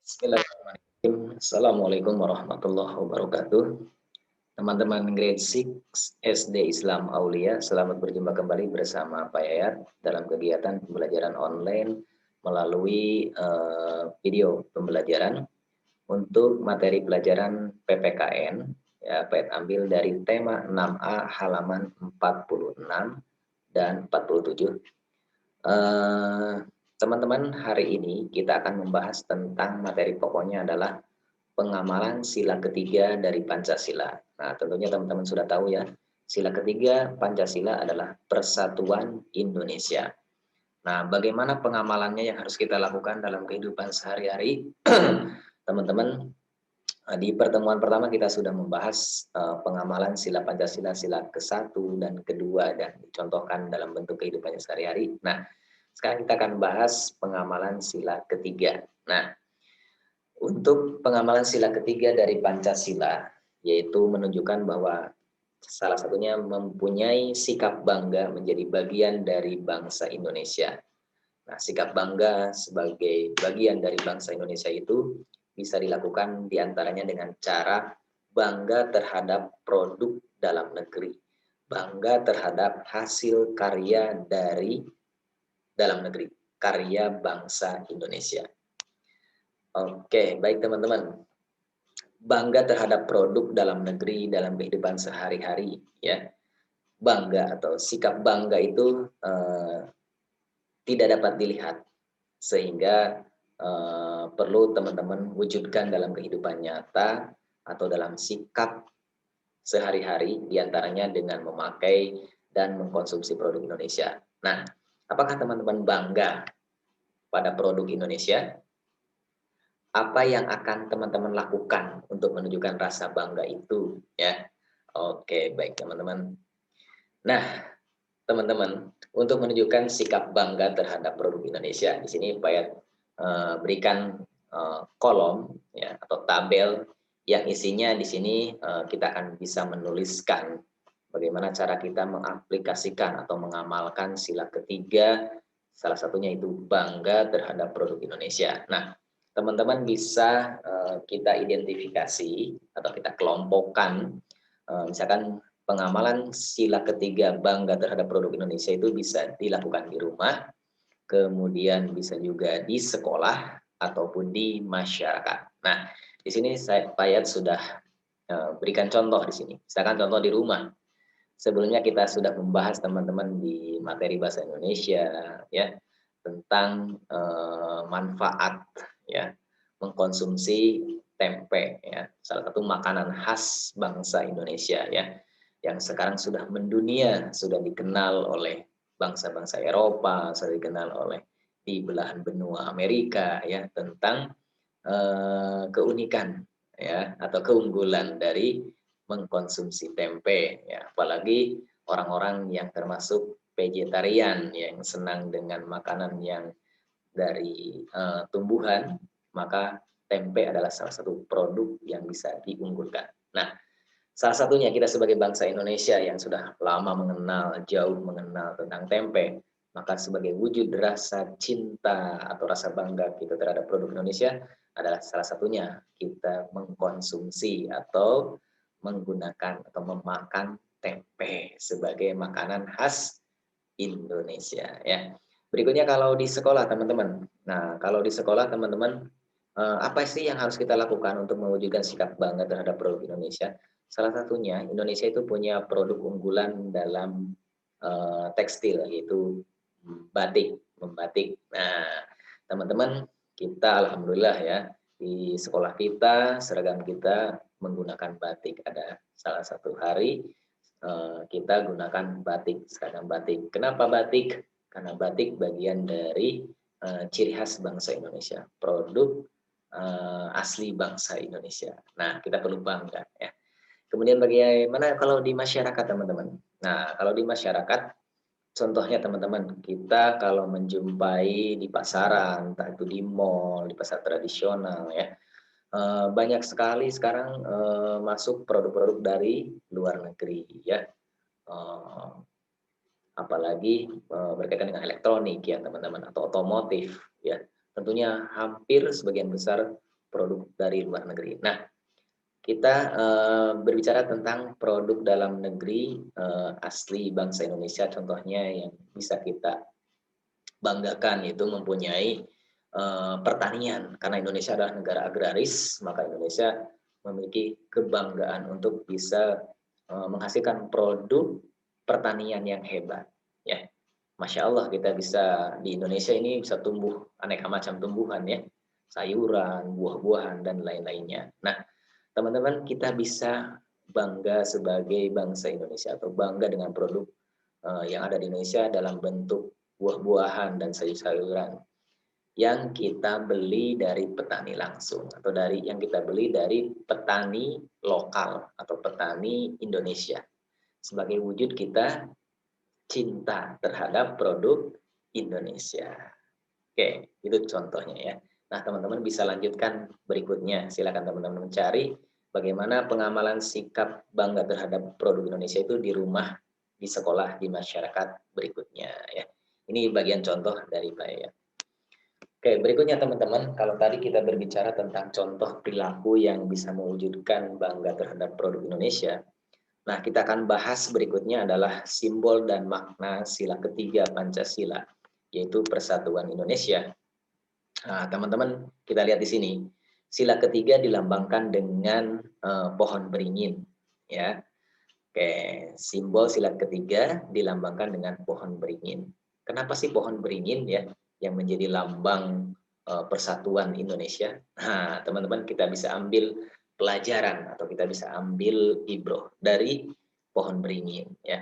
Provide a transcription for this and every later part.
Bismillahirrahmanirrahim. Assalamualaikum warahmatullahi wabarakatuh. Teman-teman grade 6 SD Islam Aulia, selamat berjumpa kembali bersama Pak Yayat dalam kegiatan pembelajaran online melalui video pembelajaran untuk materi pelajaran PPKN. Ya, Pak Yayat ambil dari tema 6A halaman 46 dan 47. Teman-teman, hari ini kita akan membahas tentang materi pokoknya adalah pengamalan sila ketiga dari Pancasila. Nah, tentunya teman-teman sudah tahu ya, sila ketiga Pancasila adalah Persatuan Indonesia. Nah, bagaimana pengamalannya yang harus kita lakukan dalam kehidupan sehari-hari? Teman-teman, di pertemuan pertama kita sudah membahas pengamalan sila Pancasila, sila ke-1 dan kedua dan dicontohkan dalam bentuk kehidupannya sehari-hari. Nah, sekarang kita akan bahas pengamalan sila ketiga. Nah, untuk pengamalan sila ketiga dari Pancasila, yaitu menunjukkan bahwa salah satunya mempunyai sikap bangga menjadi bagian dari bangsa Indonesia. Nah, sikap bangga sebagai bagian dari bangsa Indonesia itu bisa dilakukan diantaranya dengan cara bangga terhadap produk dalam negeri, bangga terhadap hasil karya dari dalam negeri, karya bangsa Indonesia. Oke, baik teman-teman. Bangga terhadap produk dalam negeri dalam kehidupan sehari-hari, ya. Bangga atau sikap bangga itu tidak dapat dilihat, sehingga perlu teman-teman wujudkan dalam kehidupan nyata atau dalam sikap sehari-hari, diantaranya dengan memakai dan mengkonsumsi produk Indonesia. Nah, apakah teman-teman bangga pada produk Indonesia? Apa yang akan teman-teman lakukan untuk menunjukkan rasa bangga itu, ya? Oke, baik teman-teman. Nah, teman-teman, untuk menunjukkan sikap bangga terhadap produk Indonesia, di sini Pak Yat berikan kolom ya atau tabel yang isinya di sini kita akan bisa menuliskan bagaimana cara kita mengaplikasikan atau mengamalkan sila ketiga, salah satunya itu bangga terhadap produk Indonesia. Nah, teman-teman bisa kita identifikasi atau kita kelompokkan, misalkan pengamalan sila ketiga bangga terhadap produk Indonesia itu bisa dilakukan di rumah, kemudian bisa juga di sekolah ataupun di masyarakat. Nah, di sini saya Payat sudah berikan contoh di sini. Misalkan contoh di rumah. Sebelumnya kita sudah membahas teman-teman di materi bahasa Indonesia ya tentang manfaat ya mengkonsumsi tempe ya, salah satu makanan khas bangsa Indonesia ya yang sekarang sudah mendunia, sudah dikenal oleh bangsa-bangsa Eropa, sudah dikenal oleh di belahan benua Amerika ya tentang keunikan ya atau keunggulan dari mengkonsumsi tempe ya, apalagi orang-orang yang termasuk vegetarian yang senang dengan makanan yang dari tumbuhan, maka tempe adalah salah satu produk yang bisa diunggulkan. Nah, salah satunya kita sebagai bangsa Indonesia yang sudah lama mengenal, jauh mengenal tentang tempe, maka sebagai wujud rasa cinta atau rasa bangga kita terhadap produk Indonesia adalah salah satunya kita mengkonsumsi atau menggunakan atau memakan tempe sebagai makanan khas Indonesia ya. Berikutnya kalau di sekolah teman-teman. Nah, kalau di sekolah teman-teman apa sih yang harus kita lakukan untuk mewujudkan sikap bangga terhadap produk Indonesia? Salah satunya Indonesia itu punya produk unggulan dalam tekstil yaitu batik, membatik. Nah, teman-teman kita alhamdulillah ya di sekolah kita seragam kita menggunakan batik. Ada salah satu hari kita gunakan batik, seragam batik. Kenapa batik? Karena batik bagian dari ciri khas bangsa Indonesia, produk asli bangsa Indonesia. Nah, kita perlu bangga ya. Kemudian bagaimana kalau di masyarakat teman-teman? Nah, kalau di masyarakat, contohnya teman-teman, kita kalau menjumpai di pasaran, entah itu di mall, di pasar tradisional ya, banyak sekali sekarang masuk produk-produk dari luar negeri ya. Eh, Apalagi berkaitan dengan elektronik ya teman-teman atau otomotif ya. Tentunya hampir sebagian besar produk dari luar negeri. Nah, kita berbicara tentang produk dalam negeri asli bangsa Indonesia, contohnya yang bisa kita banggakan itu mempunyai pertanian. Karena Indonesia adalah negara agraris, maka Indonesia memiliki kebanggaan untuk bisa menghasilkan produk pertanian yang hebat. Ya, Masya Allah, kita bisa di Indonesia ini bisa tumbuh aneka macam tumbuhan, ya, sayuran, buah-buahan, dan lain-lainnya. Nah, teman-teman, kita bisa bangga sebagai bangsa Indonesia atau bangga dengan produk yang ada di Indonesia dalam bentuk buah-buahan dan sayur-sayuran yang kita beli dari petani langsung atau yang kita beli dari petani lokal atau petani Indonesia, sebagai wujud kita cinta terhadap produk Indonesia. Oke, itu contohnya, ya. Nah, teman-teman bisa lanjutkan berikutnya. Silakan teman-teman mencari bagaimana pengamalan sikap bangga terhadap produk Indonesia itu di rumah, di sekolah, di masyarakat berikutnya, ya. Ini bagian contoh dari saya. Oke, berikutnya teman-teman, kalau tadi kita berbicara tentang contoh perilaku yang bisa mewujudkan bangga terhadap produk Indonesia. Nah, kita akan bahas berikutnya adalah simbol dan makna sila ketiga Pancasila, yaitu Persatuan Indonesia. Nah, teman-teman, kita lihat di sini. Sila ketiga dilambangkan dengan pohon beringin, ya. Oke, simbol sila ketiga dilambangkan dengan pohon beringin. Kenapa sih pohon beringin, ya, yang menjadi lambang persatuan Indonesia? Nah, teman-teman, kita bisa ambil pelajaran atau kita bisa ambil ibroh dari pohon beringin, ya.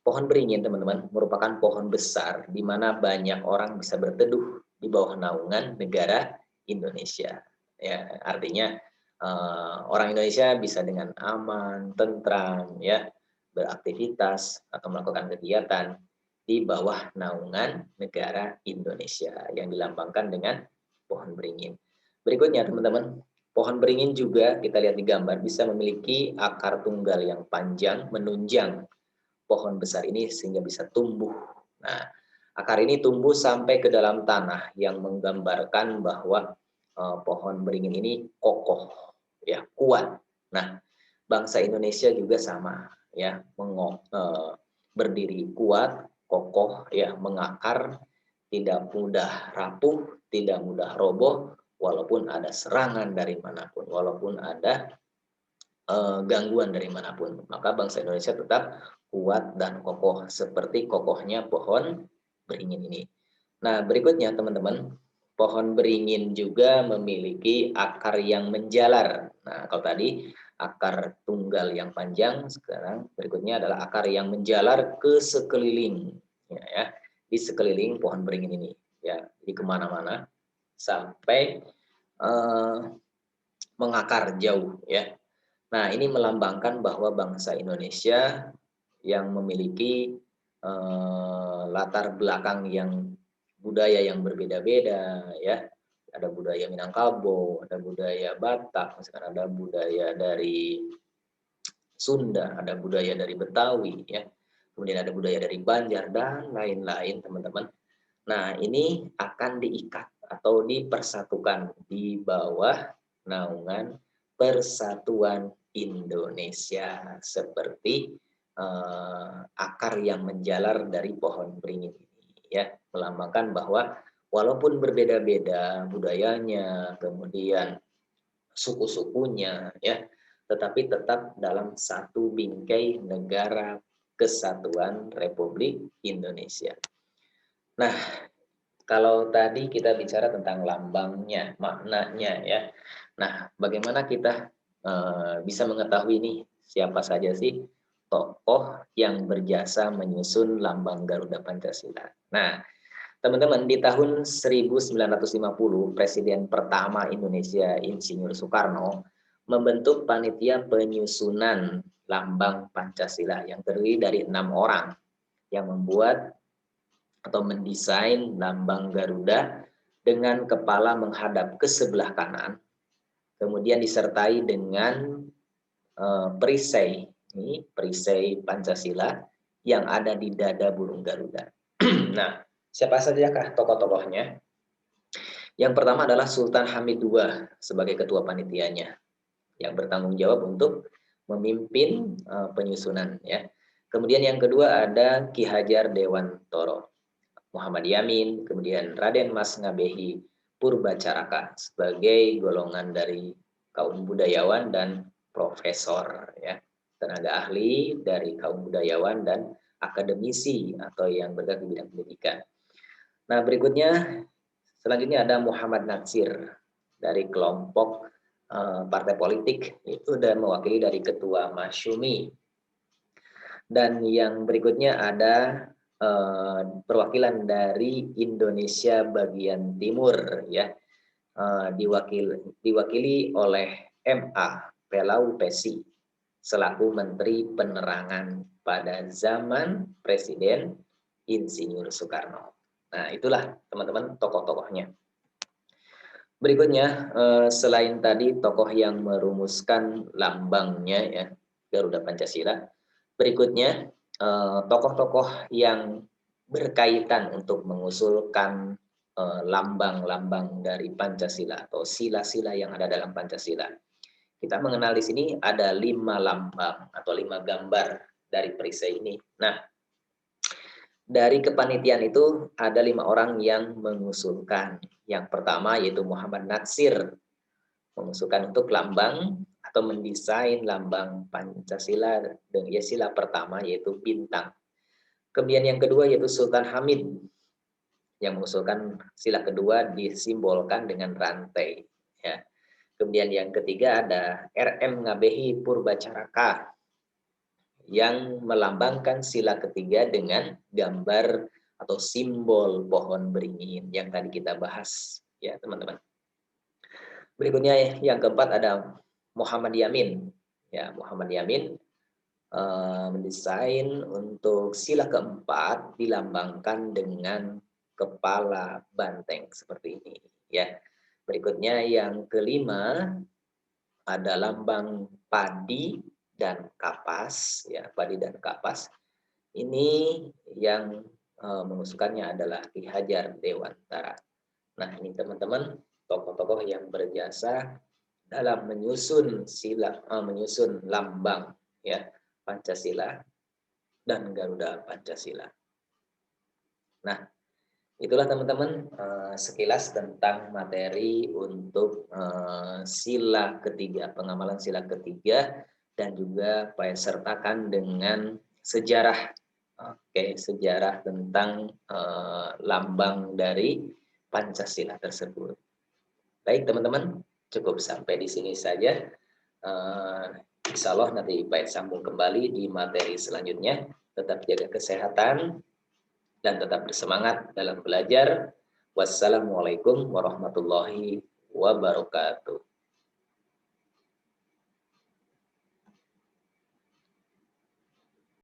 Pohon beringin, teman-teman, merupakan pohon besar di mana banyak orang bisa berteduh di bawah naungan negara Indonesia. Ya, artinya orang Indonesia bisa dengan aman, tentram, ya, beraktivitas atau melakukan kegiatan di bawah naungan negara Indonesia yang dilambangkan dengan pohon beringin. Berikutnya, teman-teman, pohon beringin juga kita lihat di gambar bisa memiliki akar tunggal yang panjang menunjang pohon besar ini sehingga bisa tumbuh. Nah, akar ini tumbuh sampai ke dalam tanah yang menggambarkan bahwa pohon beringin ini kokoh, ya, kuat. Nah, bangsa Indonesia juga sama, ya, berdiri kuat, kokoh, ya, mengakar, tidak mudah rapuh, tidak mudah roboh, walaupun ada serangan dari manapun, walaupun ada gangguan dari manapun. Maka bangsa Indonesia tetap kuat dan kokoh seperti kokohnya pohon beringin ini. Nah, berikutnya teman-teman, pohon beringin juga memiliki akar yang menjalar. Nah, kalau tadi akar tunggal yang panjang, sekarang berikutnya adalah akar yang menjalar ke sekeliling, ya, di sekeliling pohon beringin ini, ya, di kemana-mana sampai mengakar jauh, ya. Nah, ini melambangkan bahwa bangsa Indonesia yang memiliki latar belakang yang budaya yang berbeda-beda, ya. Ada budaya Minangkabau, ada budaya Batak, misalkan ada budaya dari Sunda, ada budaya dari Betawi, ya. Kemudian ada budaya dari Banjar dan lain-lain, teman-teman. Nah, ini akan diikat atau dipersatukan di bawah naungan Persatuan Indonesia seperti akar yang menjalar dari pohon beringin ini, ya, melambangkan bahwa walaupun berbeda-beda budayanya, kemudian suku-sukunya, ya, tetapi tetap dalam satu bingkai negara kesatuan Republik Indonesia. Nah, kalau tadi kita bicara tentang lambangnya, maknanya, ya. Nah, bagaimana kita bisa mengetahui nih siapa saja sih tokoh yang berjasa menyusun lambang Garuda Pancasila? Nah, teman-teman, di tahun 1950, Presiden pertama Indonesia, Insinyur Soekarno, membentuk panitia penyusunan lambang Pancasila yang terdiri dari 6 orang yang membuat atau mendesain lambang Garuda dengan kepala menghadap ke sebelah kanan, kemudian disertai dengan perisai, ini perisai Pancasila yang ada di dada burung Garuda. Nah, siapa sajakah tokoh-tokohnya? Yang pertama adalah Sultan Hamid II sebagai ketua panitianya yang bertanggung jawab untuk memimpin penyusunan ya. Kemudian yang kedua ada Ki Hajar Dewantoro, Muhammad Yamin, kemudian Raden Mas Ngabehi Purbacaraka sebagai golongan dari kaum budayawan dan profesor ya, tenaga ahli dari kaum budayawan dan akademisi atau yang bergerak di bidang pendidikan. Nah, berikutnya selanjutnya ada Muhammad Natsir dari kelompok partai politik itu dan mewakili dari Ketua Masyumi. Dan yang berikutnya ada perwakilan dari Indonesia bagian timur ya, diwakili oleh MA Pelau Pesi selaku Menteri Penerangan pada zaman Presiden Insinyur Soekarno. Nah, itulah teman-teman tokoh-tokohnya. Berikutnya, selain tadi tokoh yang merumuskan lambangnya ya, Garuda Pancasila, berikutnya tokoh-tokoh yang berkaitan untuk mengusulkan lambang-lambang dari Pancasila atau sila-sila yang ada dalam Pancasila. Kita mengenal di sini ada 5 lambang atau 5 gambar dari perisai ini. Nah, dari kepanitiaan itu ada 5 orang yang mengusulkan. Yang pertama yaitu Muhammad Natsir, mengusulkan untuk lambang atau mendesain lambang Pancasila dengan sila pertama yaitu bintang. Kemudian yang kedua yaitu Sultan Hamid yang mengusulkan sila kedua disimbolkan dengan rantai. Ya. Kemudian yang ketiga ada RM Ngabehi Purbacaraka yang melambangkan sila ketiga dengan gambar atau simbol pohon beringin yang tadi kita bahas ya teman-teman. Berikutnya yang keempat ada Muhammad Yamin. Ya, Muhammad Yamin mendesain untuk sila keempat dilambangkan dengan kepala banteng seperti ini ya. Berikutnya yang kelima ada lambang padi dan kapas ya, padi dan kapas. Ini yang mengusulkannya adalah Ki Hajar Dewantara. Nah, ini teman-teman tokoh-tokoh yang berjasa dalam menyusun menyusun lambang ya Pancasila dan Garuda Pancasila. Nah, itulah teman-teman sekilas tentang materi untuk sila ketiga, pengamalan sila ketiga dan juga sertakan dengan sejarah. Oke, sejarah tentang lambang dari Pancasila tersebut. Baik teman-teman, cukup sampai di sini saja. Insya Allah nanti baik sambung kembali di materi selanjutnya. Tetap jaga kesehatan dan tetap bersemangat dalam belajar. Wassalamualaikum warahmatullahi wabarakatuh.